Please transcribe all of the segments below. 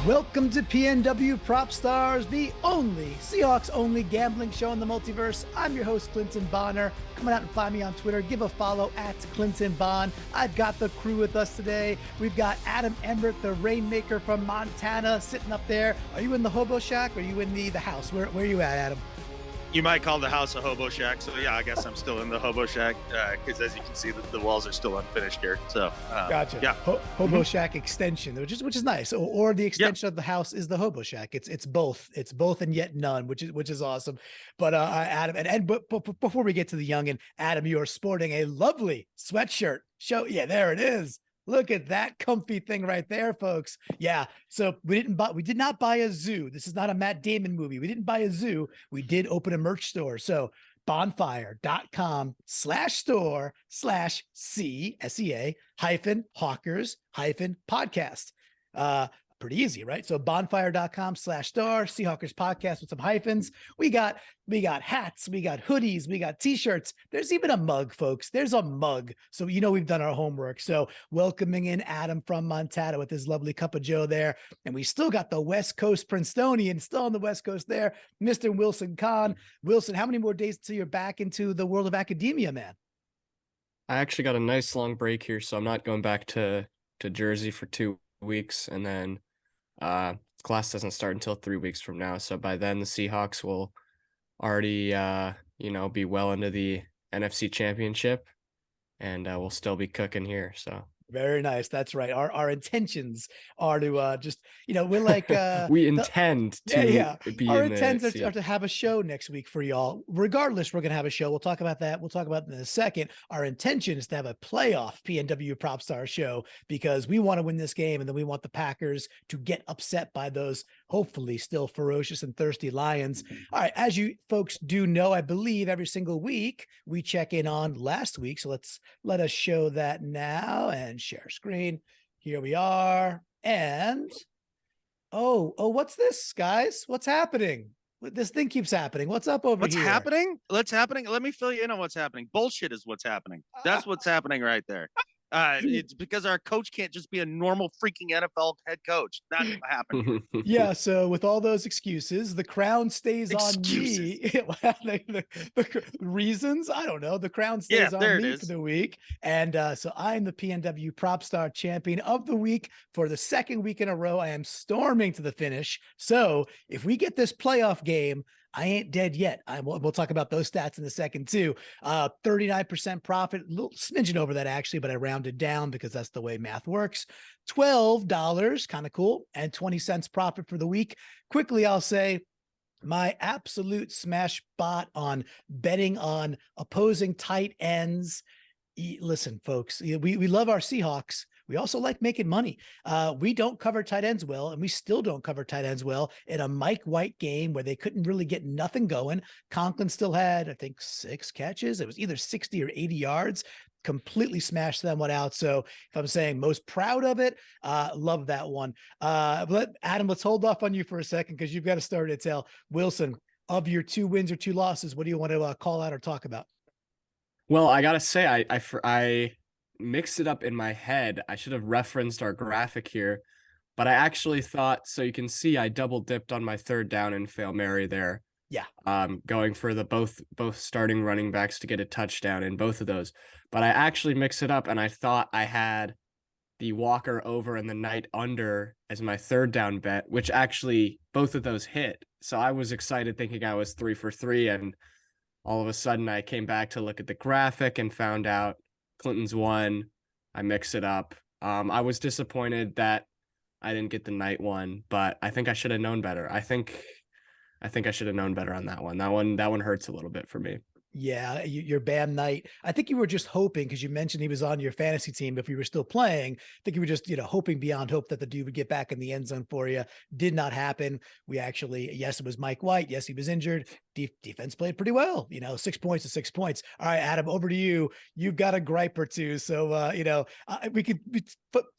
Welcome to PNW Prop Stars, the only Seahawks only gambling show in the multiverse. I'm your host, Clinton Bonner. Come out and find me on Twitter. Give a follow at Clinton Bon. I've got the crew with us today. We've got Adam Emmert, the Rainmaker from Montana, sitting up there. Are you in the hobo shack or are you in the house? Where are you at, Adam? You might call the house a hobo shack. So yeah, I guess I'm still in the hobo shack because as you can see, the walls are still unfinished here. So gotcha. Yeah, hobo shack extension, which is nice. Or the extension of the house is the hobo shack. It's both. It's both and yet none, which is awesome. But Adam, but before we get to the youngin, Adam, you are sporting a lovely sweatshirt. Yeah, there it is. Look at that comfy thing right there, folks. Yeah. So we did not buy a zoo. This is not a Matt Damon movie. We didn't buy a zoo. We did open a merch store. So bonfire.com/store/SEA -Hawkers-podcast. Pretty easy, right? So bonfire.com/store Seahawkers podcast with some hyphens. We got hats, we got hoodies, we got t-shirts. There's even a mug, folks. There's a mug. So we've done our homework. So welcoming in Adam from Montana with his lovely cup of joe there. And we still got the West Coast Princetonian still on the West Coast there, Mr. Wilson Kahn. Wilson, how many more days until you're back into the world of academia, man? I actually got a nice long break here, so I'm not going back to Jersey for 2 weeks, and then class doesn't start until 3 weeks from now. So by then the Seahawks will already be well into the NFC Championship, and we'll still be cooking here. So very nice. That's right. Our intentions are to we're like we intend to be our in intents are to have a show next week for y'all. Regardless, we're gonna have a show. We'll talk about that. We'll talk about it in a second. Our intention is to have a playoff PNW Prop Star show because we want to win this game, and then we want the Packers to get upset by those hopefully still ferocious and thirsty Lions. All right, as you folks do know, I believe every single week we check in on last week. So let us show that now and share screen. Here we are. And what's this, guys? What's happening? This thing keeps happening. What's up over here? What's happening? Let me fill you in on what's happening. Bullshit is what's happening. That's what's happening right there. It's because our coach can't just be a normal freaking NFL head coach. That's what happened. Yeah. So with all those excuses, the crown stays on me. The reasons, I don't know. The crown stays on me for the week. And so I'm the PNW Prop Star champion of the week for the second week in a row. I am storming to the finish. So if we get this playoff game, I ain't dead yet. We'll talk about those stats in a second too. 39% profit, a little smidgen over that actually, but I rounded down because that's the way math works. $12, kind of cool, and 20 cents profit for the week. Quickly, I'll say my absolute smash bot on betting on opposing tight ends. Listen, folks, we love our Seahawks. We also like making money. We don't cover tight ends well, and we still don't cover tight ends well in a Mike White game where they couldn't really get nothing going. Conklin still had, I think, 6 catches. It was either 60 or 80 yards. Completely smashed them one out. So if I'm saying most proud of it, love that one. Adam, let's hold off on you for a second because you've got a story to tell. Wilson, of your 2 wins or 2 losses, what do you want to call out or talk about? Well, I gotta say, I mixed it up in my head. I should have referenced our graphic here, but I actually thought, so you can see I double dipped on my 3rd down and Fail Mary there. Yeah. Going for the both starting running backs to get a touchdown in both of those. But I actually mixed it up, and I thought I had the Walker over and the Knight under as my 3rd down bet, which actually both of those hit. So I was excited thinking I was 3 for 3, and all of a sudden I came back to look at the graphic and found out Clinton's won. I mix it up. I was disappointed that I didn't get the Knight one, but I think I should have known better. I think I should have known better on that one. That one hurts a little bit for me. Yeah, your Bam Knight. I think you were just hoping, because you mentioned he was on your fantasy team. If you were still playing, I think you were just, hoping beyond hope that the dude would get back in the end zone for you. Did not happen. We actually, yes, it was Mike White. Yes, he was injured. Defense played pretty well. 6 points to 6 points. All right, Adam, over to you. You've got a gripe or two. So,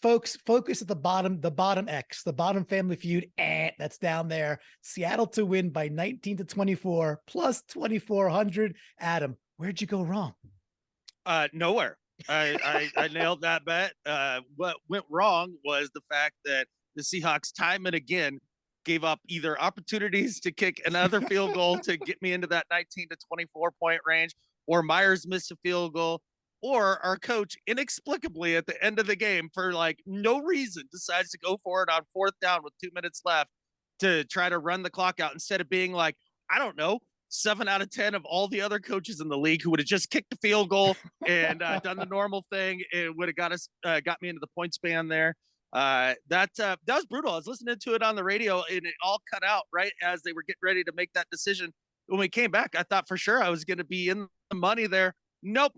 folks focus at the bottom X, the bottom Family Feud. That's down there. Seattle to win by 19-24 plus 2,400. Adam, where'd you go wrong? Nowhere. I nailed that bet. What went wrong was the fact that the Seahawks time and again gave up either opportunities to kick another field goal to get me into that 19 to 24 point range, or Myers missed a field goal, or our coach inexplicably at the end of the game for like no reason decides to go for it on 4th down with 2 minutes left to try to run the clock out, instead of being like, I don't know, 7 out of 10 of all the other coaches in the league who would have just kicked the field goal and done the normal thing. It would have got me into the point span there. That was brutal. I was listening to it on the radio and it all cut out right as they were getting ready to make that decision. When we came back, I thought for sure I was going to be in the money there. Nope.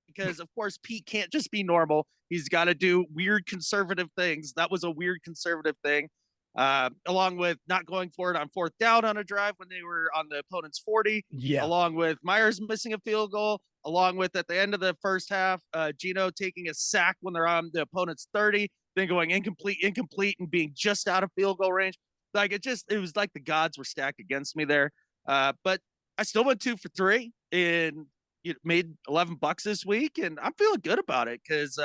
Because of course Pete can't just be normal. He's got to do weird conservative things. That was a weird conservative thing. Along with not going for it on 4th down on a drive when they were on the opponent's 40, along with Myers missing a field goal, along with at the end of the first half, Gino taking a sack when they're on the opponent's 30, then going incomplete, and being just out of field goal range. Like it was like the gods were stacked against me there. But I still went 2 for 3 and made $11 this week, and I'm feeling good about it because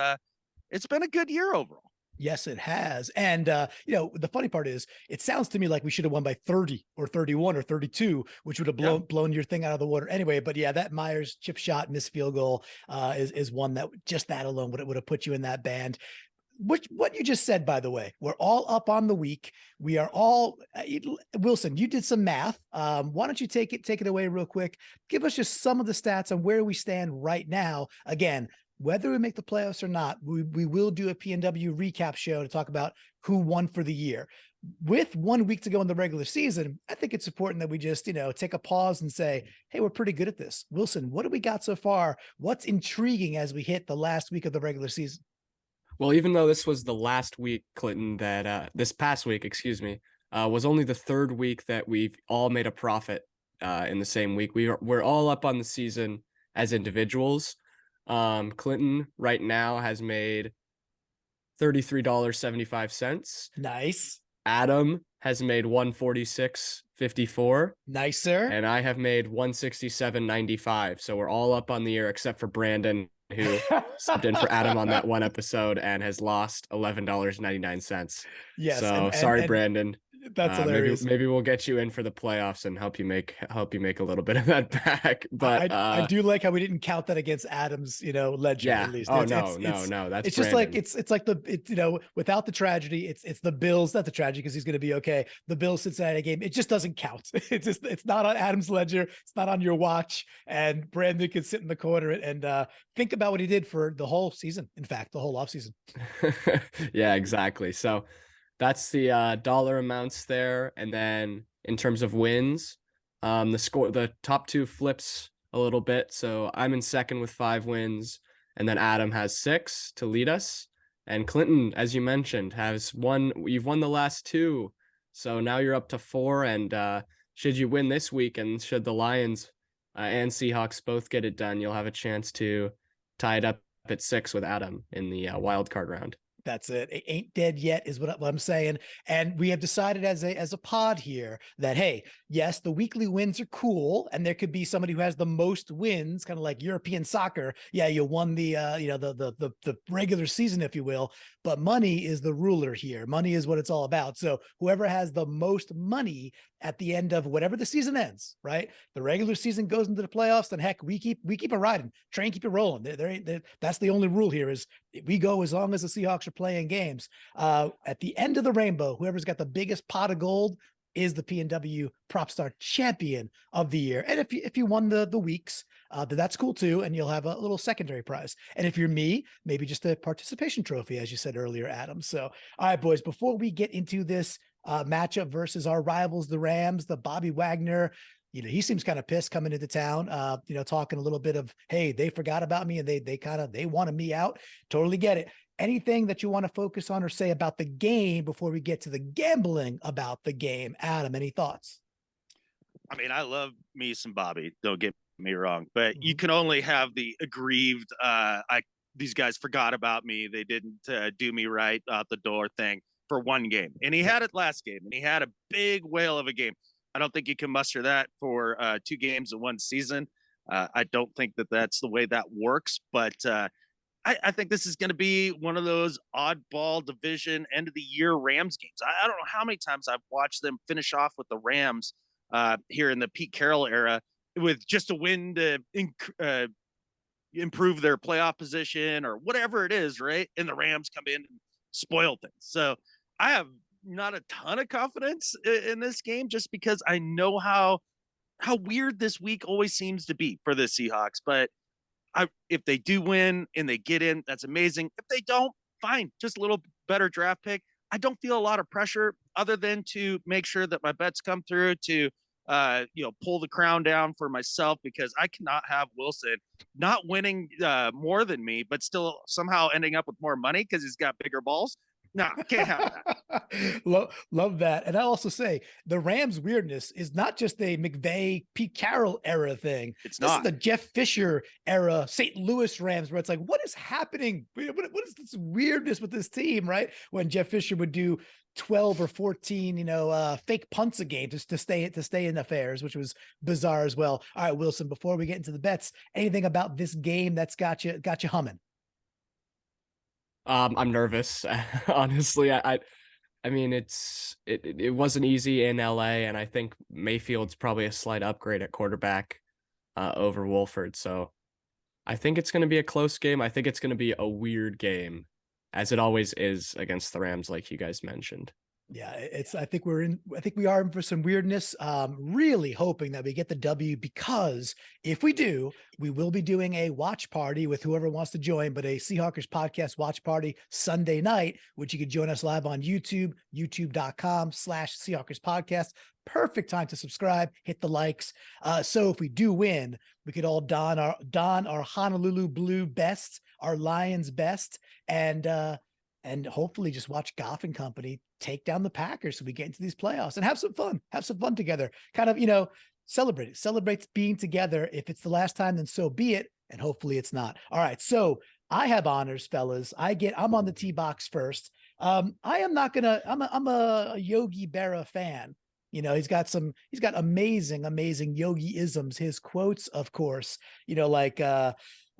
it's been a good year overall. Yes, it has. And, the funny part is it sounds to me like we should have won by 30 or 31 or 32, which would have blown your thing out of the water anyway. But yeah, that Myers chip shot, missed field goal is one that just that alone would have put you in that band. What you just said, by the way, we're all up on the week. We are all Wilson, you did some math. Why don't you take it away real quick? Give us just some of the stats on where we stand right now. Again, whether we make the playoffs or not, we will do a PNW recap show to talk about who won for the year. With 1 week to go in the regular season, I think it's important that we just, take a pause and say, hey, we're pretty good at this. Wilson, what do we got so far? What's intriguing as we hit the last week of the regular season? Well, even though this was the last week, Clinton, that this past week, was only the 3rd week that we've all made a profit in the same week. We're all up on the season as individuals. Clinton right now has made $33.75. Nice. Adam has made $146.54. Nice, sir. And I have made $167.95. So we're all up on the year except for Brandon, who stepped in for Adam on that one episode and has lost $11.99. Yes. So sorry, Brandon. That's hilarious. Maybe we'll get you in for the playoffs and help you make a little bit of that back. But I do like how we didn't count that against Adam's, ledger. Yeah. At least. Oh, no. That's it's just like it's like without the tragedy, it's the Bills. Not the tragedy because he's going to be okay. The Bills Cincinnati game. It just doesn't count. It's not on Adam's ledger. It's not on your watch. And Brandon can sit in the corner and think about what he did for the whole season. In fact, the whole offseason. Yeah, exactly. So that's the dollar amounts there. And then in terms of wins, the top 2 flips a little bit. So I'm in second with 5 wins, and then Adam has 6 to lead us. And Clinton, as you mentioned, you've won the last 2. So now you're up to 4. And should you win this week, and should the Lions and Seahawks both get it done, you'll have a chance to tie it up at 6 with Adam in the wild card round. That's it. It ain't dead yet is what I'm saying. And we have decided as a pod here that, hey, yes, the weekly wins are cool. And there could be somebody who has the most wins, kind of like European soccer. Yeah, you won the regular season, if you will. But money is the ruler here. Money is what it's all about. So whoever has the most money at the end of whatever the season ends, right? The regular season goes into the playoffs, then heck, we keep it riding. Train, keep it rolling. That's the only rule here is we go as long as the Seahawks are playing games. At the end of the rainbow, whoever's got the biggest pot of gold is the PNW Prop Star champion of the year. And if you won the weeks, that's cool too. And you'll have a little secondary prize. And if you're me, maybe just a participation trophy, as you said earlier, Adam. So, all right, boys, before we get into this matchup versus our rivals, the Rams, the Bobby Wagner, he seems kind of pissed coming into town, talking a little bit of, hey, they forgot about me and they wanted me out. Totally get it. Anything that you want to focus on or say about the game before we get to the gambling about the game? Adam, any thoughts? I mean, I love me some Bobby. Don't get me wrong, but you can only have the aggrieved, these guys forgot about me. They didn't do me right out the door thing for one game. And he had it last game, and he had a big whale of a game. I don't think you can muster that for 2 games in one season. I don't think that that's the way that works, but I think this is going to be one of those oddball division end of the year Rams games. I don't know how many times I've watched them finish off with the Rams here in the Pete Carroll era with just a win to improve their playoff position or whatever it is, right? And the Rams come in and spoil things. So I have not a ton of confidence in this game just because I know how weird this week always seems to be for the Seahawks. But if they do win and they get in, that's amazing. If they don't, fine. Just a little better draft pick. I don't feel a lot of pressure other than to make sure that my bets come through to pull the crown down for myself, because I cannot have Wilson not winning more than me, but still somehow ending up with more money because he's got bigger balls. No, can't have that. love that. And I also say the Rams weirdness is not just a McVay, Pete Carroll era thing. This is the Jeff Fisher era, St. Louis Rams, where it's like, what is happening? What is this weirdness with this team, right? When Jeff Fisher would do 12 or 14, fake punts a game just to stay in affairs, which was bizarre as well. All right, Wilson, before we get into the bets, anything about this game that's got you humming? I'm nervous. Honestly, I mean, it wasn't easy in LA, and I think Mayfield's probably a slight upgrade at quarterback over Wolford. So I think it's going to be a close game. I think it's going to be a weird game, as it always is against the Rams, like you guys mentioned. Yeah, I think we are in for some weirdness. Really hoping that we get the W, because if we do, we will be doing a watch party with whoever wants to join, but a Seahawkers podcast watch party Sunday night, which you can join us live on YouTube, youtube.com/Seahawkers podcast. Perfect time to subscribe, hit the likes. So if we do win, we could all don our Honolulu blue best, our Lions best, and hopefully just watch Goff and company take down the Packers so we get into these playoffs and have some fun together. Kind of, celebrate being together. If it's the last time, then so be it. And hopefully it's not. All right. So I have honors, fellas. I'm on the tee box first. I'm a Yogi Berra fan. He's got amazing Yogi-isms, his quotes, of course, like,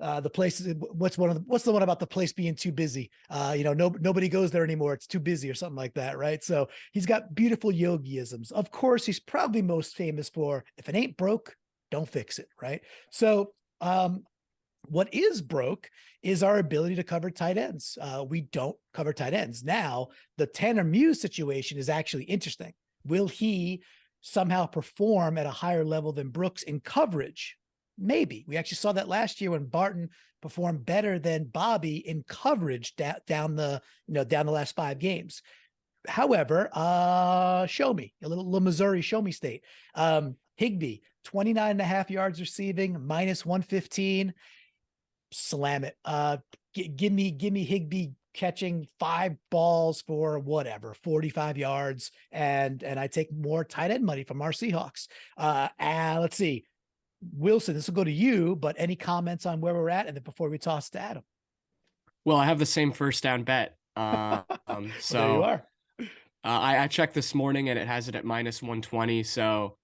the place, what's the one about the place being too busy? Nobody goes there anymore. It's too busy or something like that. Right. So he's got beautiful Yogi-isms. Of course, he's probably most famous for, if it ain't broke, don't fix it. Right. So, what is broke is our ability to cover tight ends. We don't cover tight ends. Now, the Tanner Muse situation is actually interesting. Will he somehow perform at a higher level than Brooks in coverage? Maybe. We actually saw that last year when Barton performed better than Bobby in coverage down the last 5 games. However, show me a little Missouri, show me state. Higbee, 29.5 yards receiving, -115. Slam it. Give me Higbee catching 5 balls for whatever, 45 yards. And I take more tight end money from our Seahawks. Let's see. Wilson, this will go to you, but any comments on where we're at? And then before we toss to Adam. Well, I have the same first down bet. So there you are. I checked this morning and it has it at -120. So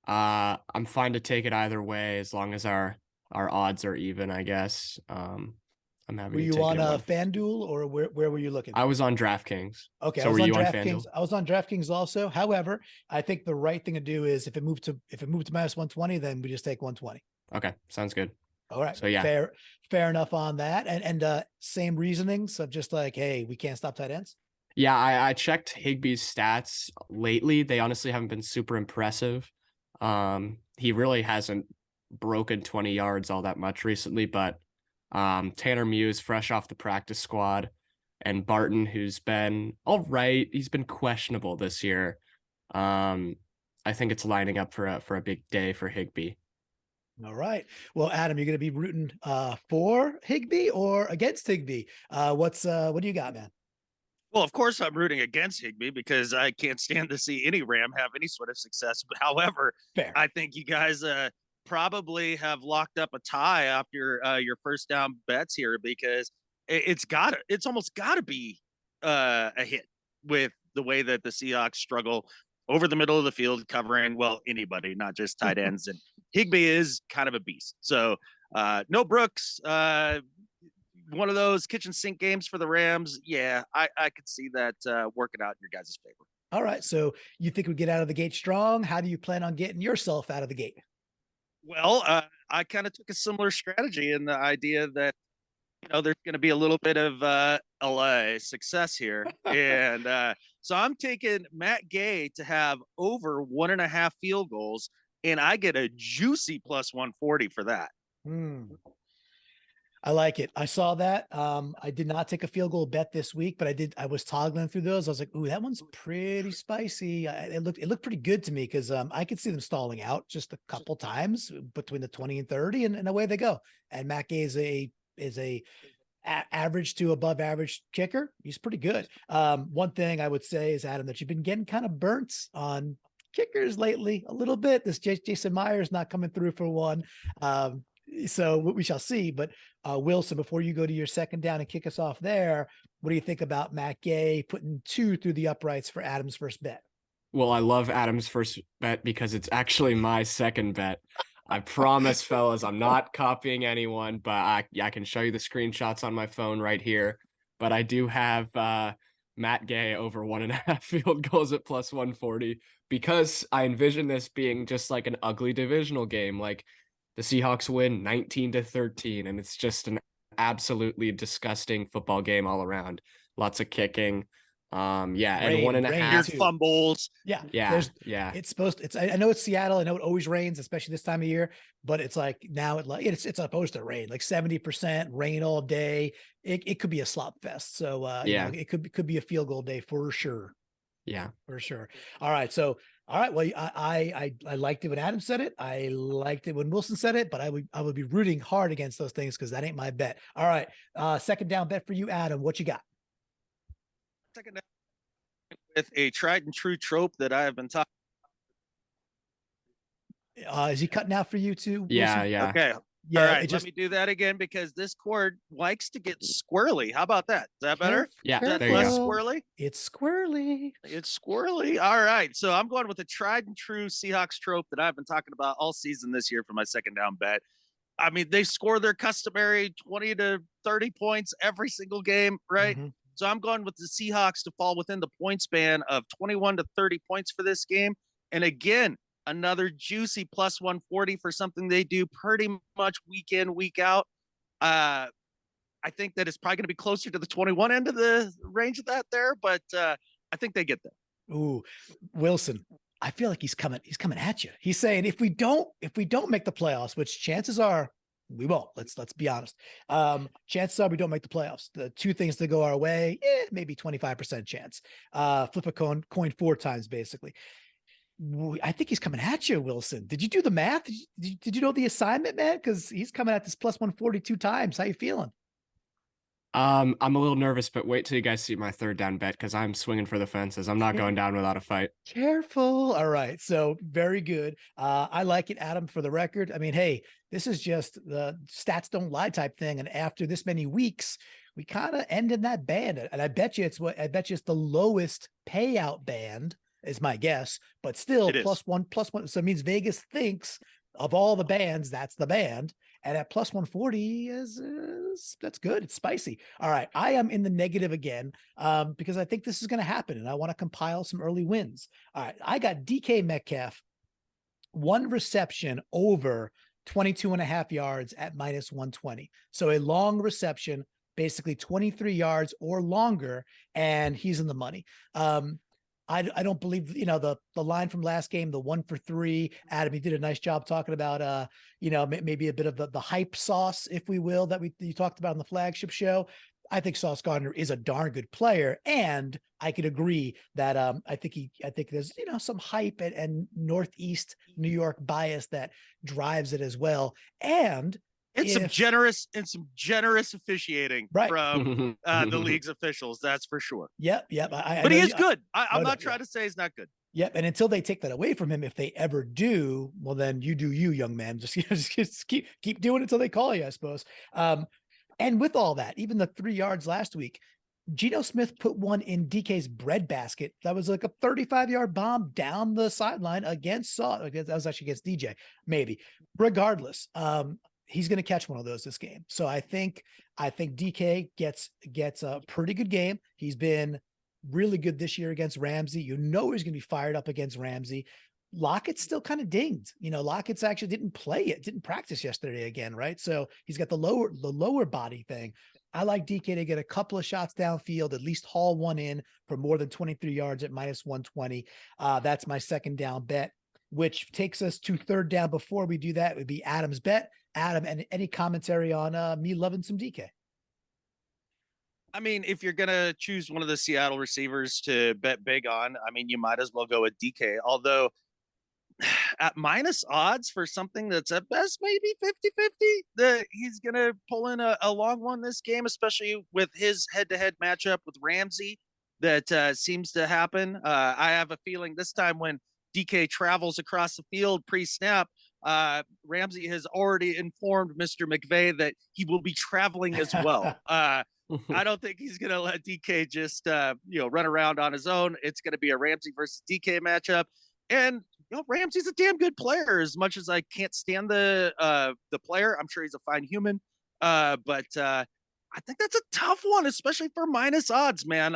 I'm fine to take it either way as long as our odds are even, I guess. I'm happy. Were you on FanDuel, or where were you looking? I was on DraftKings. Okay, so were you on DraftKings? I was on DraftKings also. However, I think the right thing to do is if it moved to -120, then we just take 120. Okay, sounds good. All right. So yeah, fair enough on that. And same reasonings of just like, hey, we can't stop tight ends. Yeah, I checked Higbee's stats lately. They honestly haven't been super impressive. He really hasn't broken 20 yards all that much recently, but Tanner Muse, fresh off the practice squad, and Barton, who's been all right. He's been questionable this year. I think it's lining up for a big day for Higbee. All right. Well, Adam, you're going to be rooting for Higbee or against Higbee? What do you got, man? Well, of course I'm rooting against Higbee because I can't stand to see any Ram have any sort of success. But however, fair. I think you guys probably have locked up a tie after your first down bets here, because it's almost gotta be a hit with the way that the Seahawks struggle over the middle of the field covering, well, anybody, not just tight ends. And Higbee is kind of a beast. So no Brooks, one of those kitchen sink games for the Rams. Yeah, I could see that working out in your guys' favor. All right. So you think we get out of the gate strong? How do you plan on getting yourself out of the gate? Well, I kind of took a similar strategy in the idea that, there's going to be a little bit of LA success here. And so I'm taking Matt Gay to have over 1.5 field goals, and I get a juicy plus 140 for that. I like it. I saw that. I did not take a field goal bet this week, but I was toggling through those. I was like, ooh, that one's pretty spicy. It looked pretty good to me because I could see them stalling out just a couple times between the 20 and 30, and away they go. And Matt Gay is a average to above average kicker. He's pretty good. One thing I would say is, Adam, that you've been getting kind of burnt on kickers lately a little bit. This Jason Myers not coming through for one. So we shall see. But Wilson, before you go to your second down and kick us off there, what do you think about Matt Gay putting 2 through the uprights for Adam's first bet? Well, I love Adam's first bet because it's actually my second bet. I promise, fellas, I'm not copying anyone, but I can show you the screenshots on my phone right here. But I do have Matt Gay over 1.5 field goals at plus 140 because I envision this being just like an ugly divisional game. Like the Seahawks win 19-13, and it's just an absolutely disgusting football game all around. Lots of kicking. And 1.5 fumbles. Yeah. It's I know it's Seattle. I know it always rains, especially this time of year, but it's like now it's supposed to rain like 70% rain all day. It could be a slop fest. So it could be a field goal day for sure. Yeah, for sure. All right. So, all right. Well, I liked it when Adam said it. I liked it when Wilson said it, but I would be rooting hard against those things because that ain't my bet. All right. Second down bet for you, Adam. What you got? Second down with a tried and true trope that I have been talking. Is he cutting out for you too, Wilson? Yeah. Okay. Yeah, all right, let me do that again because this cord likes to get squirrely. How about that? Is that better? Yeah, is that less squirrely? It's squirrely. It's squirrely. All right. So I'm going with a tried and true Seahawks trope that I've been talking about all season this year for my second down bet. I mean, they score their customary 20 to 30 points every single game, right? Mm-hmm. So I'm going with the Seahawks to fall within the point span of 21 to 30 points for this game. And again, another juicy plus 140 for something they do pretty much week in, week out. I think that it's probably going to be closer to the 21 end of the range of that there, but I think they get there. Ooh, Wilson, I feel like he's coming at you. He's saying if we don't make the playoffs, which chances are we won't. Let's be honest. Chances are we don't make the playoffs. The two things that go our way, maybe 25% chance. Flip a coin 4 times, basically. I think he's coming at you, Wilson. Did you do the math? Did you know the assignment, man? Because he's coming at this plus 142 times. How you feeling? I'm a little nervous, but wait till you guys see my third down bet because I'm swinging for the fences. I'm not going down without a fight. Careful. All right. So very good. I like it, Adam, for the record. I mean, hey, this is just the stats don't lie type thing. And after this many weeks, we kind of end in that band. And I bet you it's the lowest payout band is my guess, but still plus one. So it means Vegas thinks of all the bands, that's the band. And at plus 140 that's good. It's spicy. All right. I am in the negative again because I think this is going to happen and I want to compile some early wins. All right. I got DK Metcalf, 1 reception over 22.5 yards at minus 120. So a long reception, basically 23 yards or longer, and he's in the money. I don't believe, the line from last game, the 1 for 3, Adam, he did a nice job talking about, maybe a bit of the hype sauce, if we will, that you talked about on the flagship show. I think Sauce Gardner is a darn good player. And I could agree that, I think there's, some hype and Northeast New York bias that drives it as well. And some generous officiating from the league's officials. That's for sure. Yep. But he is good. I'm not trying to say he's not good. Yep. And until they take that away from him, if they ever do, well, then you do you, young man. Just keep doing it until they call you, I suppose. And with all that, even the 3 yards last week, Geno Smith put one in DK's breadbasket. That was like a 35-yard bomb down the sideline against Sauce. That was actually against DJ, maybe. Regardless, he's going to catch one of those this game. So I think DK gets a pretty good game. He's been really good this year against Ramsey. He's going to be fired up against Ramsey. Lockett's still kind of dinged. Lockett's actually didn't practice yesterday again, right? So he's got the lower body thing. I like DK to get a couple of shots downfield, at least haul one in for more than 23 yards at -120. That's my second down bet, which takes us to third down. Before we do that, it would be Adam's bet. Adam, and any commentary on me loving some DK? I mean, if you're going to choose one of the Seattle receivers to bet big on, I mean, you might as well go with DK. Although at minus odds for something that's at best maybe 50-50, that he's going to pull in a long one this game, especially with his head-to-head matchup with Ramsey that seems to happen. I have a feeling this time when DK travels across the field pre-snap, Ramsey has already informed Mr. McVay that he will be traveling as well. I don't think he's going to let DK just, run around on his own. It's going to be a Ramsey versus DK matchup. And Ramsey's a damn good player. As much as I can't stand the player, I'm sure he's a fine human. But I think that's a tough one, especially for minus odds, man.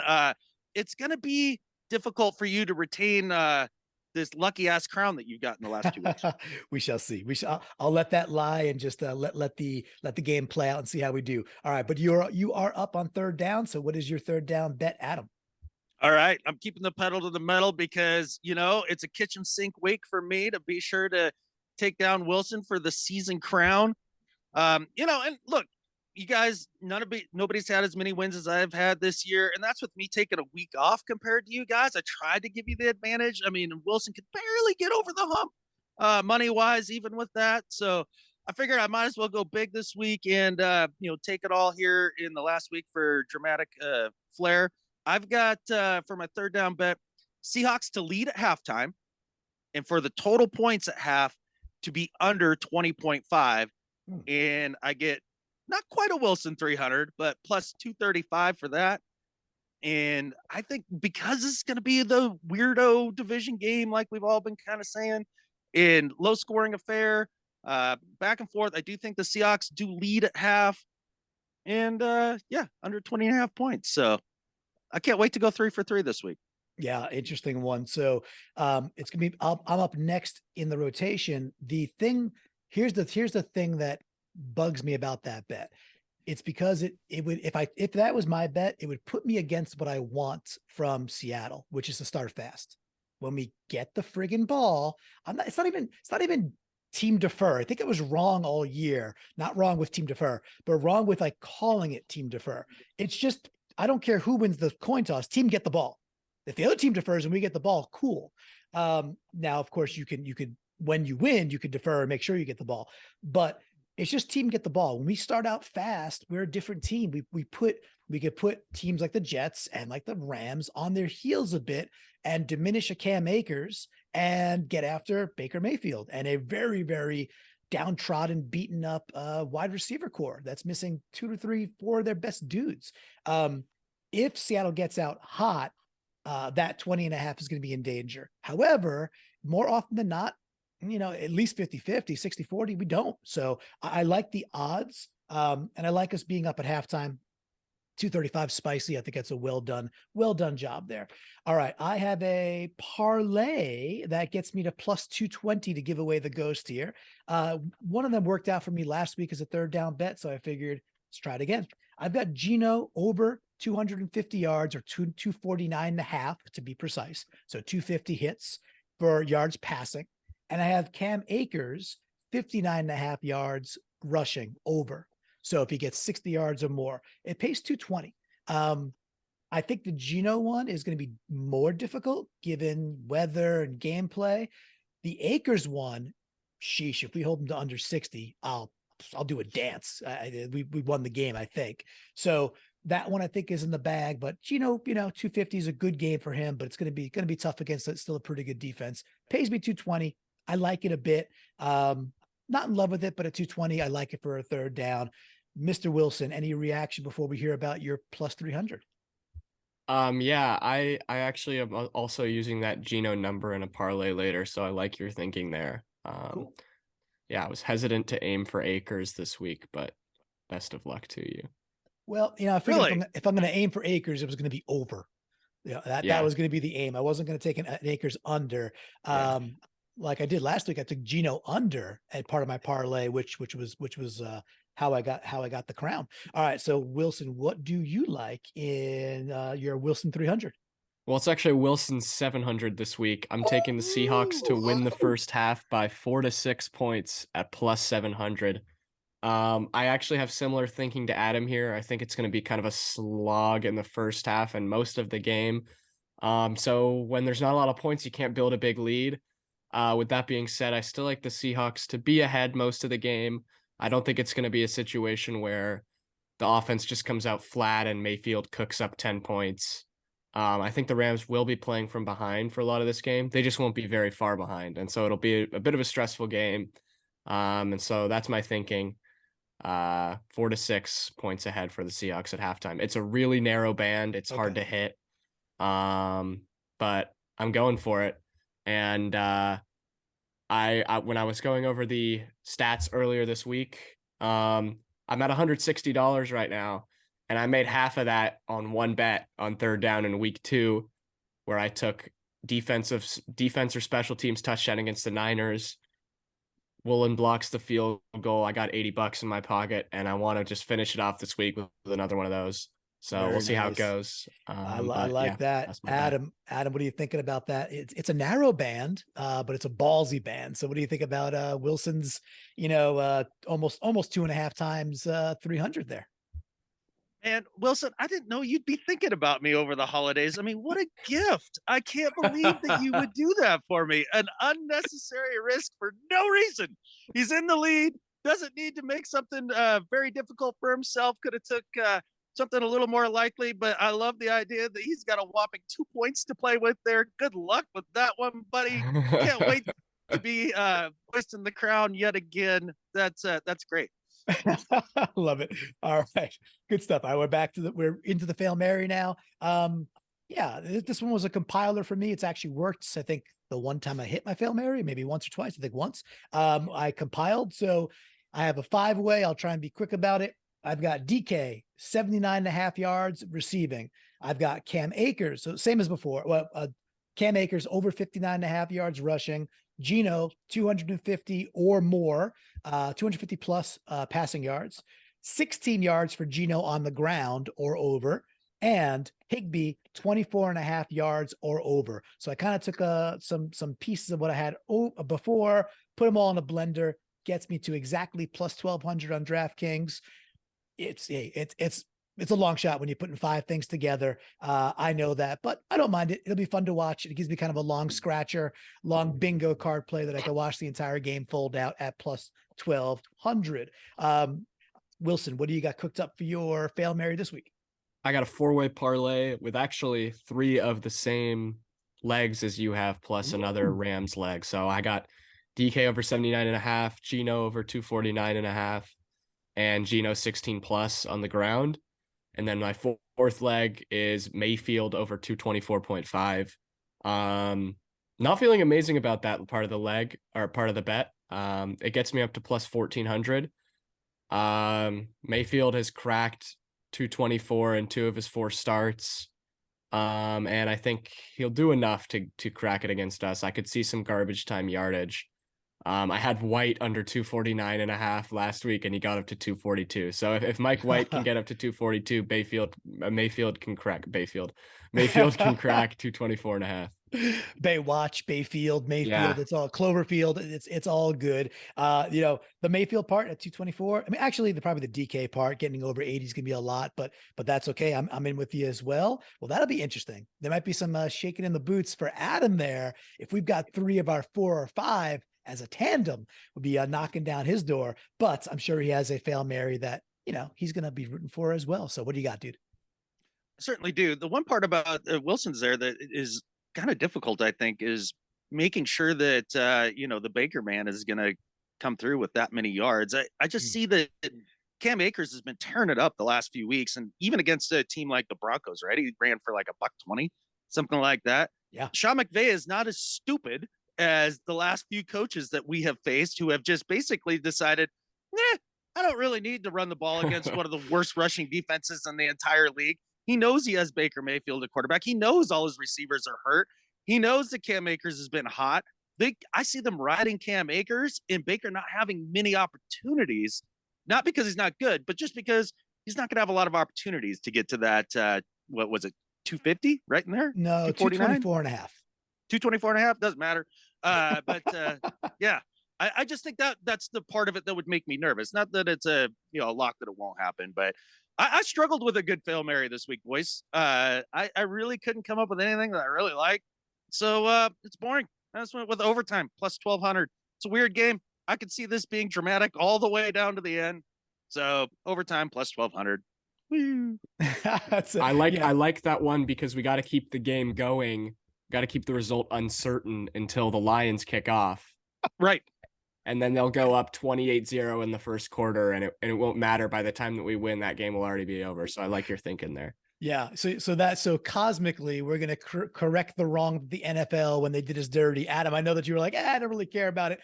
It's going to be difficult for you to retain this lucky ass crown that you've got in the last 2 weeks. We shall see. I'll let that lie and just let the game play out and see how we do. All right, but you are up on third down. So what is your third down bet, Adam? All right, I'm keeping the pedal to the metal because it's a kitchen sink week for me to be sure to take down Wilson for the season crown. And look, you guys, nobody's had as many wins as I've had this year, and that's with me taking a week off compared to you guys. I tried to give you the advantage. I mean, Wilson could barely get over the hump, money wise, even with that. So I figured I might as well go big this week and take it all here in the last week for dramatic flair. I've got for my third down bet, Seahawks to lead at halftime, and for the total points at half to be under 20.5, and I get not quite a Wilson 300, but plus 235 for that. And I think because it's going to be the weirdo division game, like we've all been kind of saying, in low scoring affair, back and forth, I do think the Seahawks do lead at half, and under 20.5 points. So I can't wait to go 3 for 3 this week. Yeah, interesting one. So it's gonna be I'm up next in the rotation. Here's the thing that bugs me about that bet. It's because it would, if that was my bet, it would put me against what I want from Seattle, which is to start fast. When we get the friggin' ball, it's not even team defer. I think it was wrong all year. Not wrong with team defer, but wrong with calling it team defer. It's just, I don't care who wins the coin toss, team get the ball. If the other team defers and we get the ball, cool. Now, of course, you could when you win, you could defer and make sure you get the ball. But it's just team get the ball. When we start out fast, we're a different team. We could put teams like the Jets and like the Rams on their heels a bit and diminish a Cam Akers and get after Baker Mayfield and a very, very downtrodden, beaten up wide receiver core that's missing 2 to 3, 4 of their best dudes. If Seattle gets out hot, that 20.5 is going to be in danger. However, more often than not, at least 50-50, 60-40, we don't. So I like the odds. And I like us being up at halftime. 235 spicy. I think that's a well done job there. All right. I have a parlay that gets me to plus 220 to give away the ghost here. One of them worked out for me last week as a third down bet. So I figured let's try it again. I've got Geno over 250 yards or 249.5 to be precise. So 250 hits for yards passing. And I have Cam Akers 59.5 yards rushing over. So if he gets 60 yards or more, it pays 220. I think the Geno one is going to be more difficult given weather and gameplay. The Akers one, sheesh, if we hold him to under 60, I'll do a dance. We won the game, I think. So that one I think is in the bag, but Geno, 250 is a good game for him, but it's going to be tough against still a pretty good defense. Pays me 220. I like it a bit. Not in love with it, but at 220, I like it for a third down. Mr. Wilson, any reaction before we hear about your plus 300? Yeah, I actually am also using that Geno number in a parlay later, so I like your thinking there. Cool. yeah, I was hesitant to aim for Akers this week, but best of luck to you. Well, I figured if I'm going to aim for Akers, it was going to be over. That was going to be the aim. I wasn't going to take an Akers under. Like I did last week. I took Geno under at part of my parlay, which was how I got the crown. All right. So Wilson, what do you like in your Wilson 300? Well, it's actually Wilson's 700 this week. I'm taking the Seahawks to win the first half by 4 to 6 points at plus 700. I actually have similar thinking to Adam here. I think it's going to be kind of a slog in the first half and most of the game. So when there's not a lot of points, you can't build a big lead. With that being said, I still like the Seahawks to be ahead most of the game. I don't think it's going to be a situation where the offense just comes out flat and Mayfield cooks up 10 points. I think the Rams will be playing from behind for a lot of this game. They just won't be very far behind. And so it'll be a bit of a stressful game. And so that's my thinking. 4 to 6 points ahead for the Seahawks at halftime. It's a really narrow band. It's hard to hit. But I'm going for it. And I when I was going over the stats earlier this week, I'm at $160 right now. And I made half of that on one bet on third down in week 2, where I took defense or special teams touchdown against the Niners. Woolen blocks the field goal. I got $80 in my pocket, and I want to just finish it off this week with another one of those. So we'll see how it goes. I like that. Adam, what are you thinking about that? It's a narrow band, but it's a ballsy band. So what do you think about Wilson's, almost 2.5 times 300 there? And Wilson, I didn't know you'd be thinking about me over the holidays. I mean, what a gift. I can't believe that you would do that for me. An unnecessary risk for no reason. He's in the lead, doesn't need to make something very difficult for himself. Could have took something a little more likely, but I love the idea that he's got a whopping 2 points to play with there. Good luck with that one, buddy. Can't wait to be hoisting the crown yet again. That's great. Love it. All right. Good stuff. We're into the Fail Mary now. Yeah, this one was a compiler for me. It's actually worked. I think the one time I hit my Fail Mary, maybe once or twice, I think once, I compiled. So I have a 5-way. I'll try and be quick about it. I've got DK 79.5 yards receiving. I've got Cam Akers. So same as before. Well, Cam Akers over 59.5 yards rushing. Geno 250 or more, 250 plus passing yards, 16 yards for Geno on the ground or over, and Higbee 24.5 yards or over. So I kind of took some pieces of what I had before, put them all in a blender, gets me to exactly plus 1,200 on DraftKings. It's a long shot when you're putting 5 things together. I know that, but I don't mind it. It'll be fun to watch. It gives me kind of a long scratcher, long bingo card play that I can watch the entire game fold out at plus 1,200. Wilson, what do you got cooked up for your Fail Mary this week? I got a 4-way parlay with actually 3 of the same legs as you have, plus another Rams leg. So I got DK over 79.5, Geno over 249.5, and Geno 16 plus on the ground. And then my fourth leg is Mayfield over 224.5. Not feeling amazing about that part of the leg or part of the bet. It gets me up to plus 1,400. Mayfield has cracked 224 in 2 of his 4 starts. And I think he'll do enough to crack it against us. I could see some garbage time yardage. I had White under 249.5 last week, and he got up to 242. So if Mike White can get up to 242, Mayfield can crack 224.5. Mayfield, yeah. It's all Cloverfield. It's all good. The Mayfield part at 224. I mean, actually, probably the DK part getting over 80 is gonna be a lot, but that's okay. I'm in with you as well. Well, that'll be interesting. There might be some shaking in the boots for Adam there. If we've got 3 of our 4 or 5 as a tandem, would be knocking down his door. But I'm sure he has a Fail Mary that he's gonna be rooting for as well. So what do you got, dude? Certainly do. The one part about Wilson's there that is kind of difficult, I think, is making sure that the Baker man is going to come through with that many yards. I just see that Cam Akers has been tearing it up the last few weeks, and even against a team like the Broncos, right? He ran for like $120, something like that. Yeah. Sean McVay is not as stupid as the last few coaches that we have faced who have just basically decided, I don't really need to run the ball against one of the worst rushing defenses in the entire league. He knows he has Baker Mayfield at quarterback. He knows all his receivers are hurt. He knows that Cam Akers has been hot. I see them riding Cam Akers and Baker not having many opportunities, not because he's not good, but just because he's not going to have a lot of opportunities to get to that, what was it, 250 right in there? No, 224 and a half. 224 and a half, doesn't matter. Yeah, I just think that's the part of it that would make me nervous. Not that it's a lock that it won't happen, but I struggled with a good Fail Mary this week, boys. I really couldn't come up with anything that I really like. So it's boring. I just went with overtime plus 1,200. It's a weird game. I could see this being dramatic all the way down to the end. So overtime plus 1,200. I like that one because we got to keep the game going. Got to keep the result uncertain until the Lions kick off. Right. And then they'll go up 28-0 in the first quarter, and it won't matter. By the time that we win, that game will already be over. So I like your thinking there. Yeah. So cosmically, we're going to correct the wrong of the NFL when they did us dirty. Adam, I know that you were like, I don't really care about it.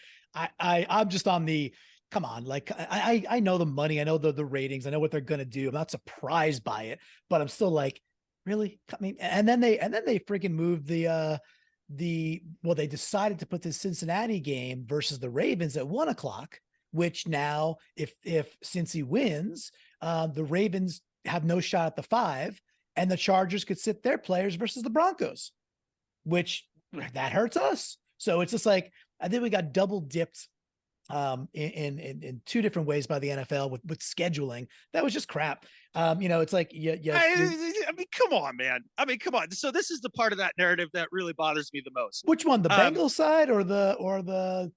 I'm just on the, come on. Like I know the money, I know the ratings, I know what they're going to do. I'm not surprised by it, but I'm still like, really? I mean, and then they freaking moved they decided to put the Cincinnati game versus the Ravens at 1:00, which now if Cincy wins, the Ravens have no shot at the 5, and the Chargers could sit their players versus the Broncos, which that hurts us. So it's just like, I think we got double dipped in two different ways by the NFL with scheduling. That was just crap. It's like, I mean, come on, man. I mean, come on. So this is the part of that narrative that really bothers me the most. Which one, the Bengals side or the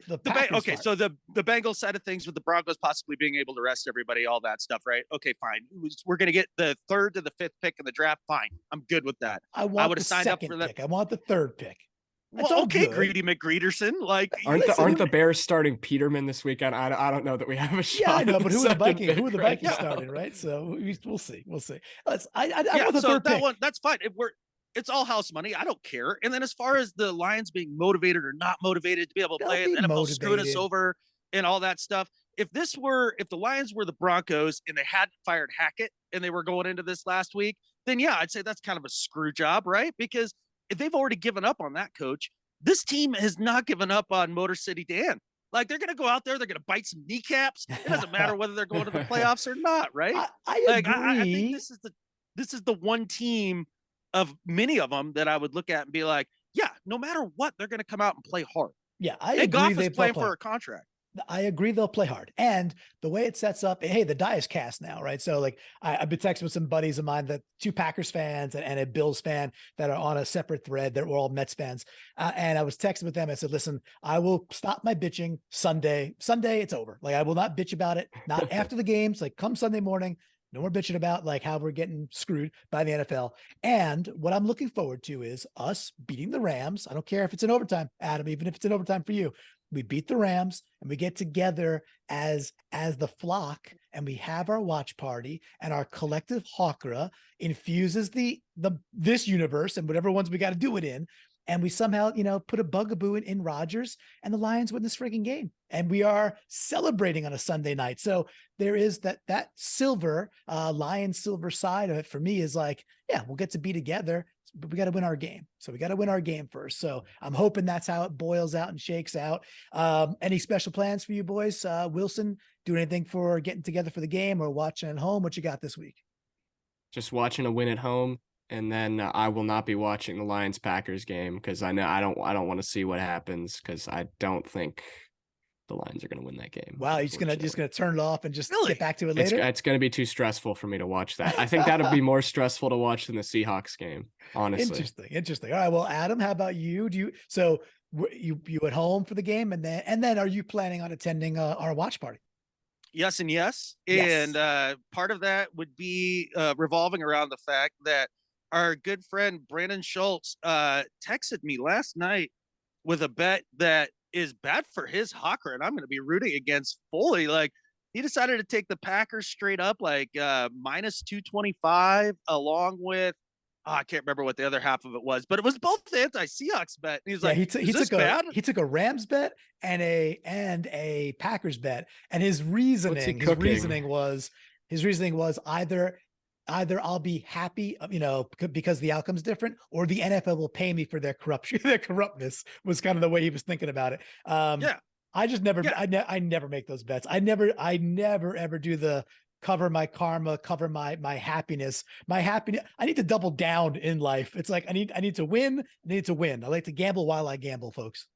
okay, part? so the Bengals side of things with the Broncos possibly being able to rest everybody, all that stuff, right? Okay, fine. We're going to get the 3rd to the 5th pick in the draft. Fine. I'm good with that. I would have signed up for that. I want the 3rd pick. Well, okay, good. Greedy McGreederson. Like, aren't the Bears starting Peterman this weekend? I don't know that we have a shot. Yeah, I know, but who are the Vikings? Who are the Vikings starting, right? So we'll see. I want the 3rd pick. That's fine. It's all house money. I don't care. And then as far as the Lions being motivated or not motivated to be able to play, the NFL screwing us over and all that stuff. If the Lions were the Broncos and they hadn't fired Hackett and they were going into this last week, then yeah, I'd say that's kind of a screw job, right? Because if they've already given up on that coach, this team has not given up on Motor City Dan. Like, they're going to go out there, they're going to bite some kneecaps. It doesn't matter whether they're going to the playoffs or not, right? I agree. I think this is the one team of many of them that I would look at and be like, yeah, no matter what, they're going to come out and play hard. Yeah, I agree. Goff is playing for a contract. I agree, they'll play hard. And the way it sets up, hey, the die is cast now, right? So like I've been texting with some buddies of mine, that 2 Packers fans and a Bills fan that are on a separate thread that were all Mets fans. And I was texting with them. I said, listen, I will stop my bitching Sunday, it's over. Like, I will not bitch about it. Not after the games, like come Sunday morning, no more bitching about like how we're getting screwed by the NFL. And what I'm looking forward to is us beating the Rams. I don't care if it's in overtime, Adam, even if it's in overtime for you. We beat the Rams and we get together as the flock, and we have our watch party, and our collective Hawkra infuses this universe and whatever ones we got to do it in. And we somehow, put a bugaboo in Rodgers, and the Lions win this freaking game. And we are celebrating on a Sunday night. So there is that silver, lion silver side of it for me is like, yeah, we'll get to be together, but we got to win our game. So we got to win our game first. So I'm hoping that's how it boils out and shakes out. Any special plans for you boys? Wilson, do anything for getting together for the game or watching at home? What you got this week? Just watching a win at home. And then I will not be watching the Lions-Packers game because I know I don't want to see what happens, because I don't think the Lions are going to win that game. Wow, you're just gonna turn it off and just get back to it later? It's going to be too stressful for me to watch that. I think that would be more stressful to watch than the Seahawks game, honestly. Interesting. All right, well, Adam, how about you? You at home for the game, and then are you planning on attending our watch party? Yes and yes. And part of that would be revolving around the fact that our good friend Brandon Schultz texted me last night with a bet that is bad for his Hawker, and I'm going to be rooting against fully. Like, he decided to take the Packers straight up, like minus 225, along with I can't remember what the other half of it was, but it was both the anti-Seahawks bet. And he's like, he took a Rams bet and a Packers bet, and his reasoning was either I'll be happy, because the outcome's different, or the NFL will pay me for their corruption. Their corruptness was kind of the way he was thinking about it. I just never, I never make those bets. I never ever do the cover my karma, cover my happiness. I need to double down in life. It's like I need to win. I like to gamble while I gamble, folks.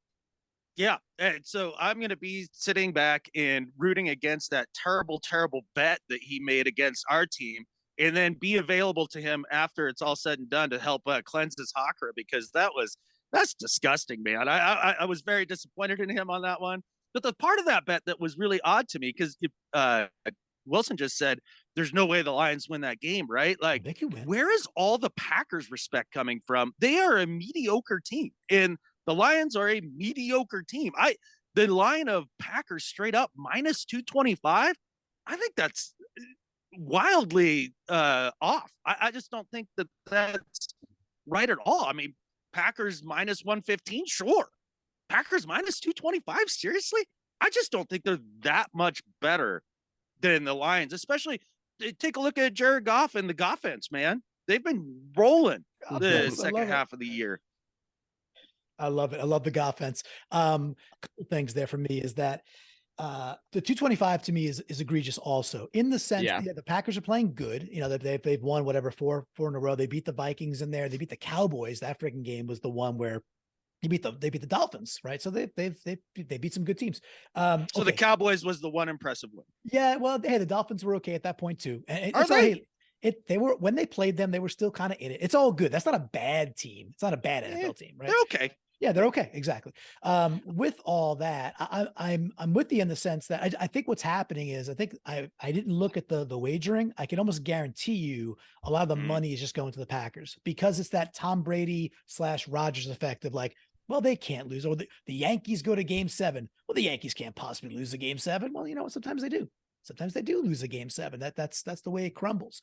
Yeah. And so I'm going to be sitting back and rooting against that terrible, terrible bet that he made against our team, and then be available to him after it's all said and done to help cleanse his chakra, because that's disgusting, man. I was very disappointed in him on that one. But the part of that bet that was really odd to me, because Wilson just said there's no way the Lions win that game, right? Like, where is all the Packers respect coming from? They are a mediocre team, and the Lions are a mediocre team. The line of Packers straight up minus 225, I think that's wildly off. I just don't think that's right at all. I mean, Packers minus 115, sure. Packers minus 225, seriously? I just don't think they're that much better than the Lions, especially take a look at Jared Goff and the Goffense, man. They've been rolling the second half of the year. I love it. I love the Goffense. A couple things there for me is that the 225 to me is egregious also, in the sense that the Packers are playing good. That they've won whatever four in a row. They beat the Vikings in there. They beat the Cowboys. That freaking game was the one where they beat the Dolphins, right? So they beat some good teams. So the Cowboys was the one impressive win. Yeah, well, the Dolphins were okay at that point too. And are they? They were, when they played them, they were still kind of in it. It's all good. That's not a bad team. It's not a bad NFL team, right? They're okay. Yeah, they're okay. Exactly. With all that, I'm with you in the sense that I think what's happening is, I think I didn't look at the wagering. I can almost guarantee you a lot of the money is just going to the Packers, because it's that Tom Brady / Rodgers effect of like, well, they can't lose. Or the Yankees go to game 7. Well, the Yankees can't possibly lose a game 7. Well, sometimes they do. Sometimes they do lose a game 7. That's the way it crumbles.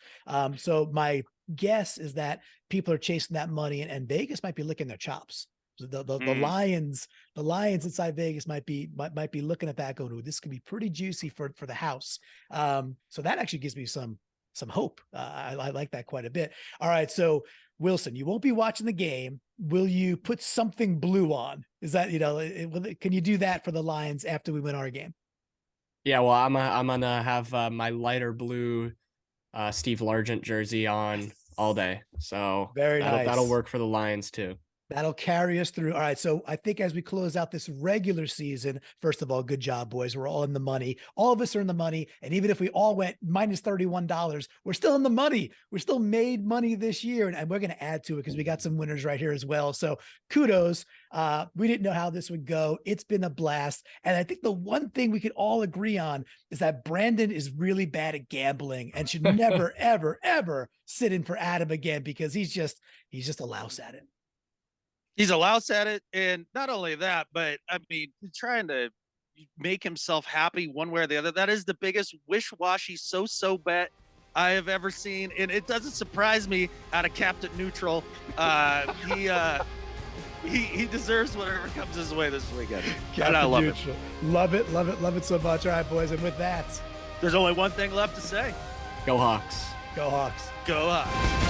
So my guess is that people are chasing that money, and Vegas might be licking their chops. The Lions inside Vegas might be looking at that going, oh, this could be pretty juicy for the house. So that actually gives me some hope. I like that quite a bit. All right. So Wilson, you won't be watching the game. Will you put something blue on? Is that, can you do that for the Lions after we win our game? Yeah. Well, I'm gonna have my lighter blue Steve Largent jersey on all day. So that'll work for the Lions too. That'll carry us through. All right. So I think as we close out this regular season, first of all, good job, boys. We're all in the money. All of us are in the money. And even if we all went minus $31, we're still in the money. We're still made money this year. And we're going to add to it because we got some winners right here as well. So kudos. We didn't know how this would go. It's been a blast. And I think the one thing we could all agree on is that Brandon is really bad at gambling and should never, ever, ever sit in for Adam again, because he's just a louse at it. He's a louse at it. And not only that, but I mean, trying to make himself happy one way or the other. That is the biggest wish-washy so-so bet I have ever seen. And it doesn't surprise me out of Captain Neutral. He deserves whatever comes his way this weekend. And I love Neutral. Love it so much. All right, boys. And with that, there's only one thing left to say. Go Hawks. Go Hawks. Go Hawks.